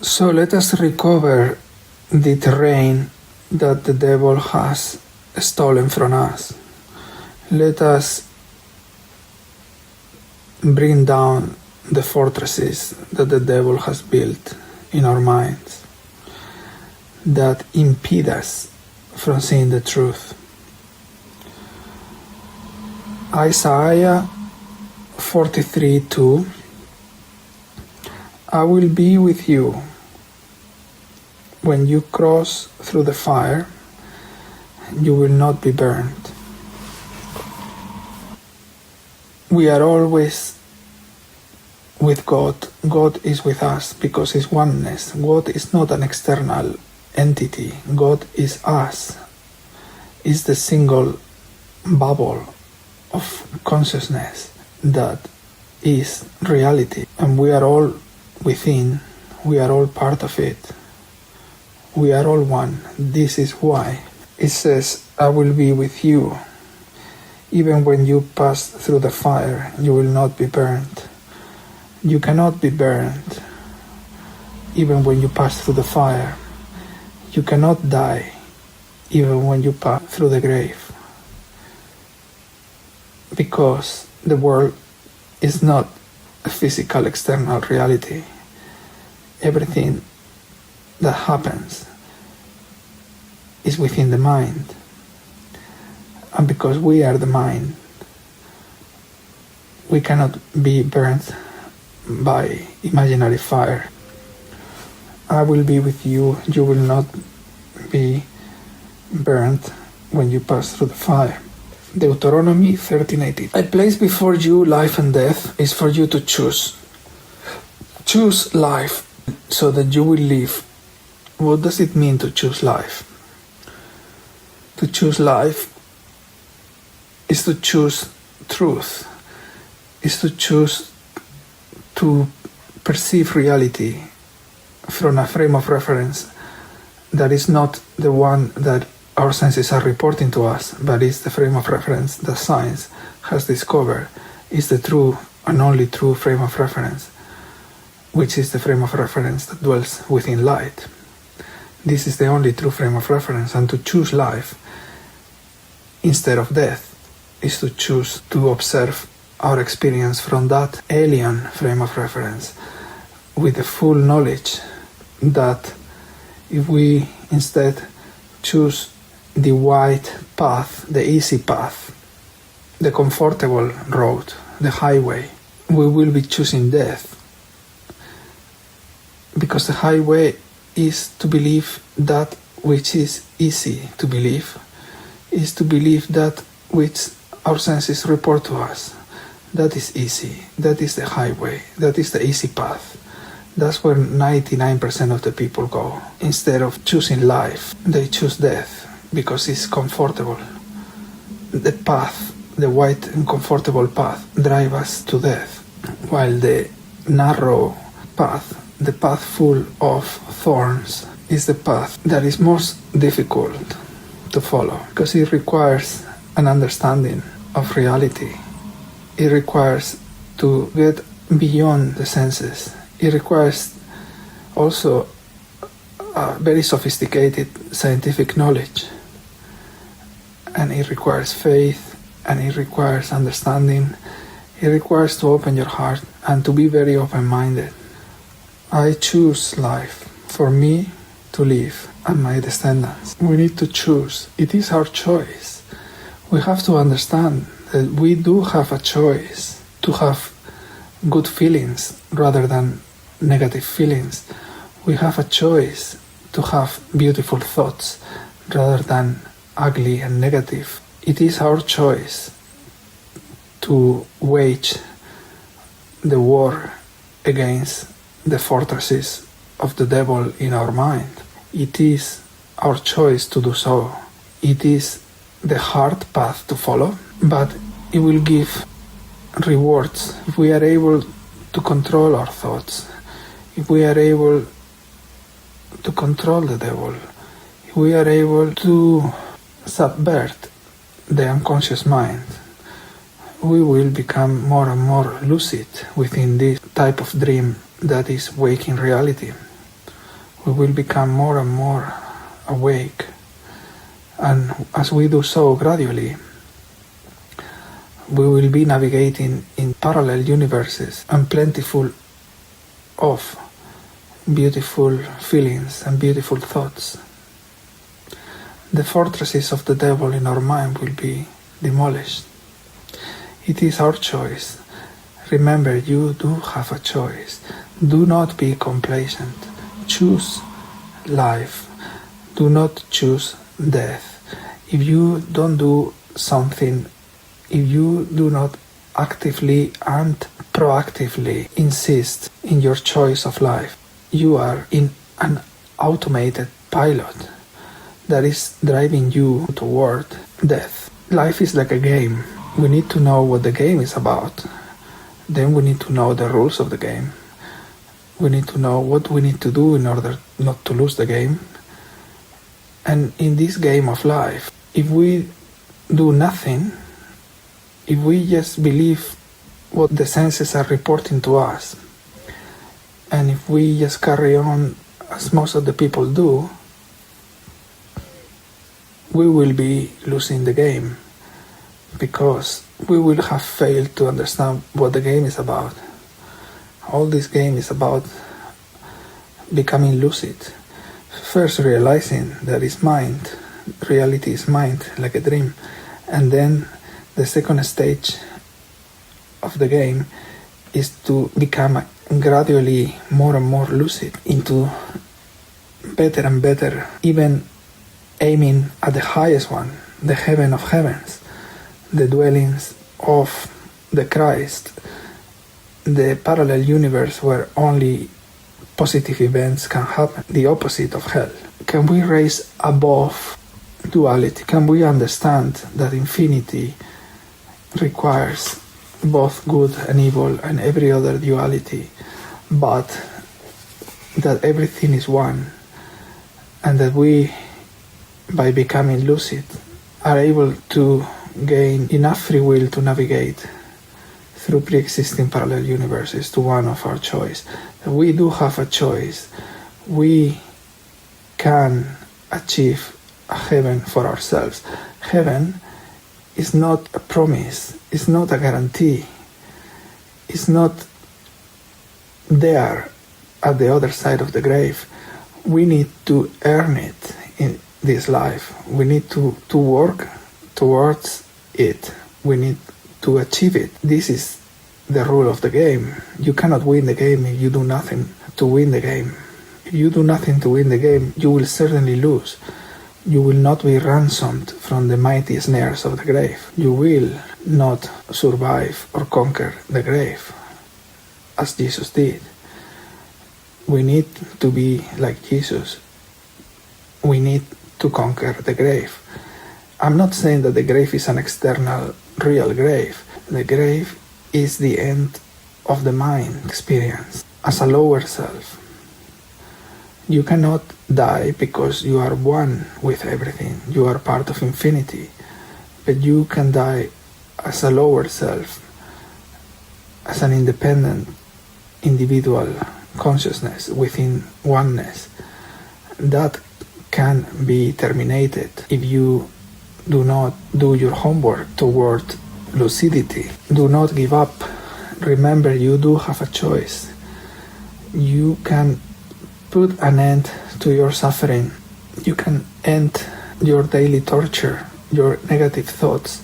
So let us recover the terrain that the devil has stolen from us. Let us bring down the fortresses that the devil has built in our minds that impede us from seeing the truth. Isaiah 43:2, I will be with you when you cross through the fire, you will not be burned. We are always with God. God is with us because His oneness. God is not an external entity. God is us. Is the single bubble of consciousness that is reality. And we are all within. We are all part of it. We are all one. This is why it says, I will be with you. Even when you pass through the fire, you will not be burned. You cannot be burned. Even when you pass through the fire, you cannot die. Even when you pass through the grave. Because the world is not a physical external reality. Everything that happens is within the mind. And because we are the mind, we cannot be burnt by imaginary fire. I will be with you, you will not be burnt when you pass through the fire. Deuteronomy 13:18. I place before you life and death is for you to choose. Choose life so that you will live. What does it mean to choose life? To choose life is to choose truth, is to choose to perceive reality from a frame of reference that is not the one that our senses are reporting to us, but is the frame of reference that science has discovered is the true and only true frame of reference, which is the frame of reference that dwells within light. This is the only true frame of reference, and to choose life instead of death is to choose to observe our experience from that alien frame of reference with the full knowledge that if we instead choose the white path, the easy path, the comfortable road, the highway, we will be choosing death. Because the highway is to believe that which is easy to believe, is to believe that which our senses report to us. That is easy, that is the highway, that is the easy path. That's where 99% of the people go. Instead of choosing life, they choose death because it's comfortable. The path, the white and comfortable path, drives us to death, while the narrow path, the path full of thorns, is the path that is most difficult to follow because it requires an understanding of reality. It requires to get beyond the senses. It requires also a very sophisticated scientific knowledge. And it requires faith, and it requires understanding. It requires to open your heart and to be very open-minded. I choose life for me to live and my descendants. We need to choose. It is our choice. We have to understand that we do have a choice to have good feelings rather than negative feelings. We have a choice to have beautiful thoughts rather than ugly and negative. It is our choice to wage the war against the fortresses of the devil in our mind. It is our choice to do so. It is the hard path to follow, but it will give rewards if we are able to control our thoughts, if we are able to control the devil, if we are able to subvert the unconscious mind. We will become more and more lucid within this type of dream that is waking reality. we will become more and more awake. And as we do so gradually, we will be navigating in parallel universes and plentiful of beautiful feelings and beautiful thoughts. The fortresses of the devil in our mind will be demolished. It is our choice. Remember, you do have a choice. Do not be complacent. Choose life. Do not choose death. If you don't do something, if you do not actively and proactively insist in your choice of life, you are in an automated pilot that is driving you toward death. Life is like a game. We need to know what the game is about. Then we need to know the rules of the game. We need to know what we need to do in order not to lose the game. And in this game of life, if we do nothing, if we just believe what the senses are reporting to us, and if we just carry on as most of the people do, we will be losing the game, because we will have failed to understand what the game is about. All this game is about becoming lucid. First realizing that it's mind, reality is mind, like a dream. And then the second stage of the game is to become gradually more and more lucid into better and better, even aiming at the highest one, the heaven of heavens, the dwellings of the Christ, the parallel universe where only positive events can happen, the opposite of hell. Can we raise above duality? Can we understand that infinity requires both good and evil and every other duality, but that everything is one, and that we, by becoming lucid, are able to gain enough free will to navigate through pre-existing parallel universes to one of our choice. We do have a choice. We can achieve a heaven for ourselves. Heaven is not a promise, it's not a guarantee, it's not there at the other side of the grave. We need to earn it in this life. We need to work towards it. We need to achieve it. This is the rule of the game. You cannot win the game if you do nothing to win the game. If you do nothing to win the game, you will certainly lose. You will not be ransomed from the mighty snares of the grave. You will not survive or conquer the grave, as Jesus did. We need to be like Jesus. We need to conquer the grave. I'm not saying that the grave is an external, real grave. The grave is the end of the mind experience as a lower self. You cannot die because you are one with everything. You are part of infinity. But you can die as a lower self, as an independent individual consciousness within oneness. That can be terminated if you do not do your homework toward lucidity. Do not give up. Remember, you do have a choice. You can put an end to your suffering. You can end your daily torture, your negative thoughts.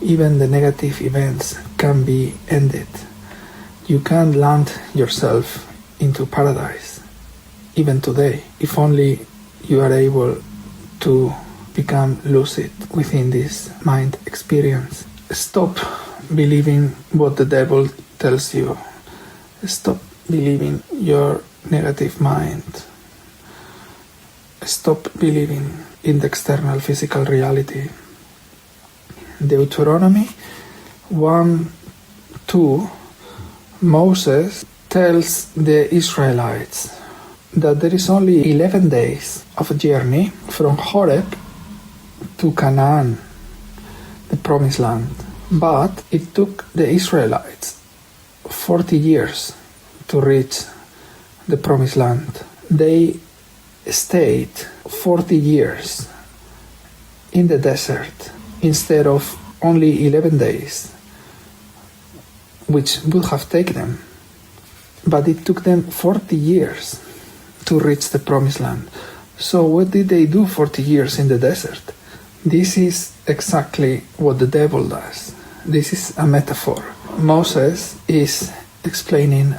Even the negative events can be ended. You can land yourself into paradise, even today, if only you are able to become lucid within this mind experience. Stop believing what the devil tells you. Stop believing your negative mind. Stop believing in the external physical reality. Deuteronomy 1:2, Moses tells the Israelites that there is only 11 days of a journey from Horeb to Canaan, the promised land. But it took the Israelites 40 years to reach the promised land. They stayed 40 years in the desert instead of only 11 days, which would have taken them, but it took them 40 years to reach the promised land. So what did they do 40 years in the desert? This is exactly what the devil does. This is a metaphor. Moses is explaining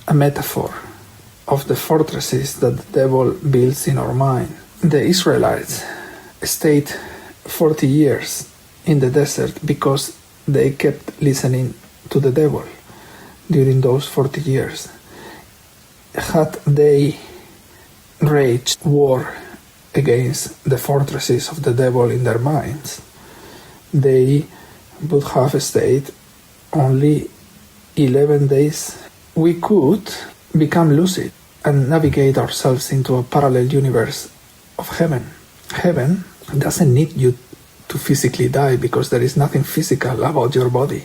a metaphor of the fortresses that the devil builds in our mind. The Israelites stayed 40 years in the desert because they kept listening to the devil during those 40 years. Had they waged war against the fortresses of the devil in their minds, they would have stayed only 11 days. We could become lucid and navigate ourselves into a parallel universe of heaven. Heaven doesn't need you to physically die because there is nothing physical about your body.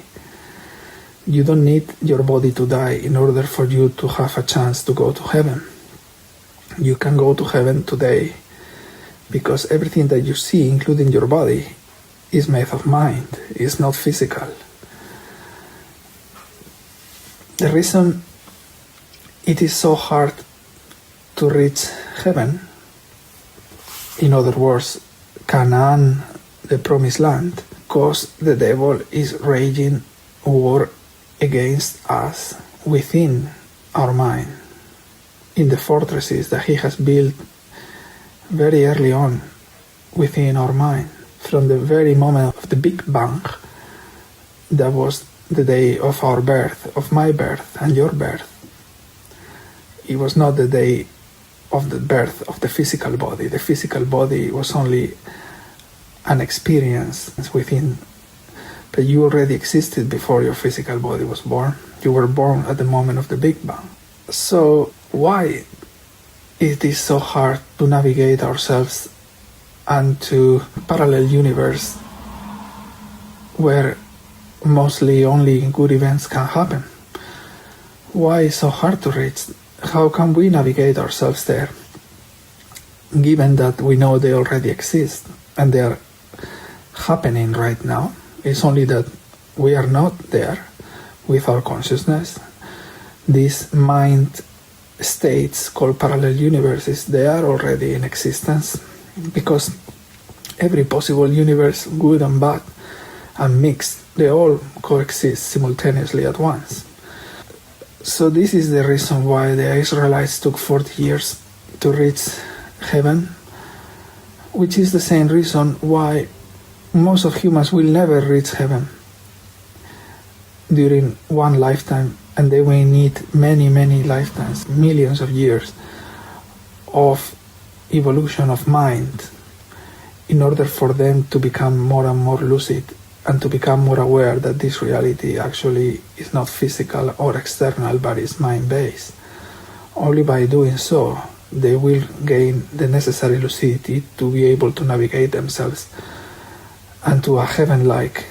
You don't need your body to die in order for you to have a chance to go to heaven. You can go to heaven today because everything that you see, including your body, is made of mind, is not physical. The reason it is so hard to reach heaven, in other words, Canaan, the promised land, because the devil is raging war against us within our mind, in the fortresses that he has built very early on within our mind. From the very moment of the Big Bang, that was the day of our birth, of my birth and your birth. It was not the day of the birth of the physical body. The physical body was only an experience within, but you already existed before your physical body was born. You were born at the moment of the Big Bang. So why it is so hard to navigate ourselves and to parallel universe where mostly only good events can happen? Why is so hard to reach? How can we navigate ourselves there, given that we know they already exist and they are happening right now? It's only that we are not there with our consciousness. These mind states called parallel universes, they are already in existence, because every possible universe, good and bad and mixed, they all coexist simultaneously at once. So this is the reason why the Israelites took 40 years to reach heaven, which is the same reason why most of humans will never reach heaven during one lifetime, and they will need many, many lifetimes, millions of years of evolution of mind in order for them to become more and more lucid and to become more aware that this reality actually is not physical or external, but is mind-based. Only by doing so, they will gain the necessary lucidity to be able to navigate themselves and to a heaven-like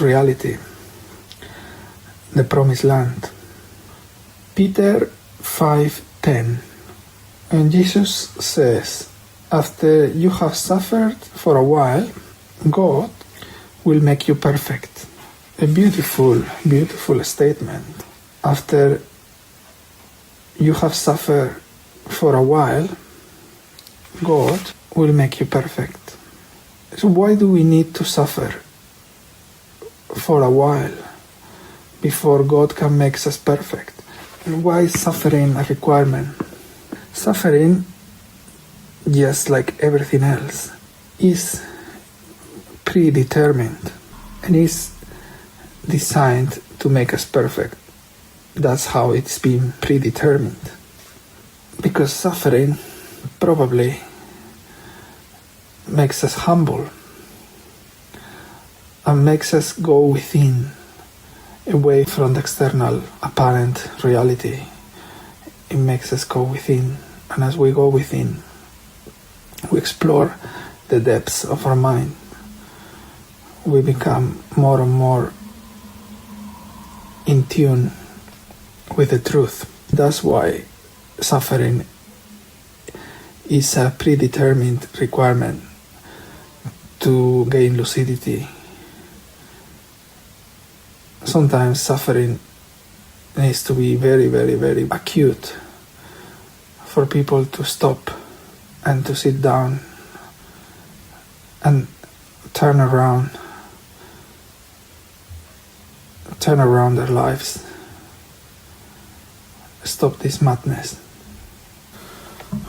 reality, the promised land. Peter 5:10, and Jesus says, after you have suffered for a while, God will make you perfect. A beautiful, beautiful statement. After you have suffered for a while, God will make you perfect. So why do we need to suffer for a while before God can make us perfect? And why is suffering a requirement? Suffering, just like everything else, is predetermined and is designed to make us perfect. That's how it's been predetermined. Because suffering probably makes us humble and makes us go within, away from the external apparent reality. It makes us go within, and as we go within, we explore the depths of our mind. We become more and more in tune with the truth. That's why suffering is a predetermined requirement to gain lucidity. Sometimes suffering needs to be very, very, very acute for people to stop and to sit down and turn around their lives. Stop this madness.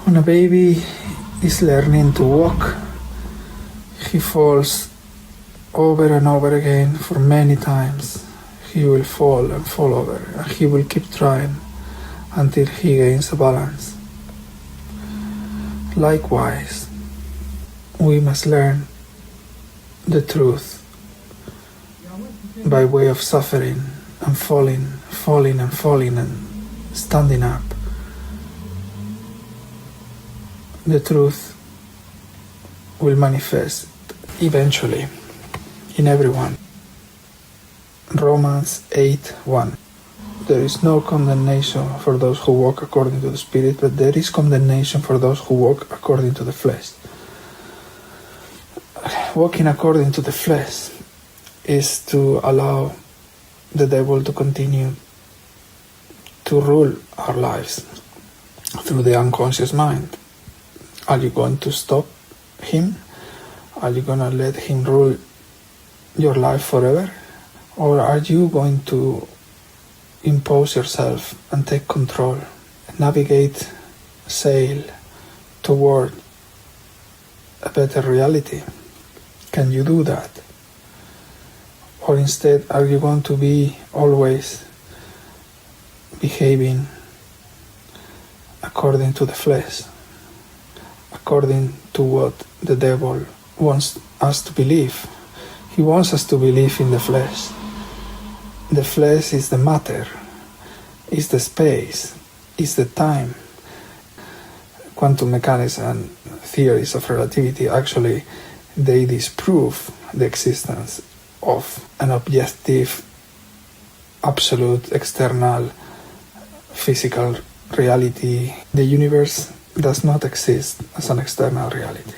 When a baby is learning to walk, he falls over and over again for many times. He will fall and fall over, and he will keep trying until he gains a balance. Likewise, we must learn the truth by way of suffering and falling and standing up. The truth will manifest eventually in everyone. Romans 8:1. There is no condemnation for those who walk according to the Spirit, but there is condemnation for those who walk according to the flesh. Walking according to the flesh is to allow the devil to continue to rule our lives through the unconscious mind. Are you going to stop him? Are you going to let him rule your life forever? Or are you going to impose yourself and take control, navigate, sail toward a better reality? Can you do that? Or instead, are you going to be always behaving according to the flesh, according to what the devil wants us to believe? He wants us to believe in the flesh. The flesh is the matter, is the space, is the time. Quantum mechanics and theories of relativity actually, they disprove the existence of an objective, absolute, external, physical reality. The universe does not exist as an external reality.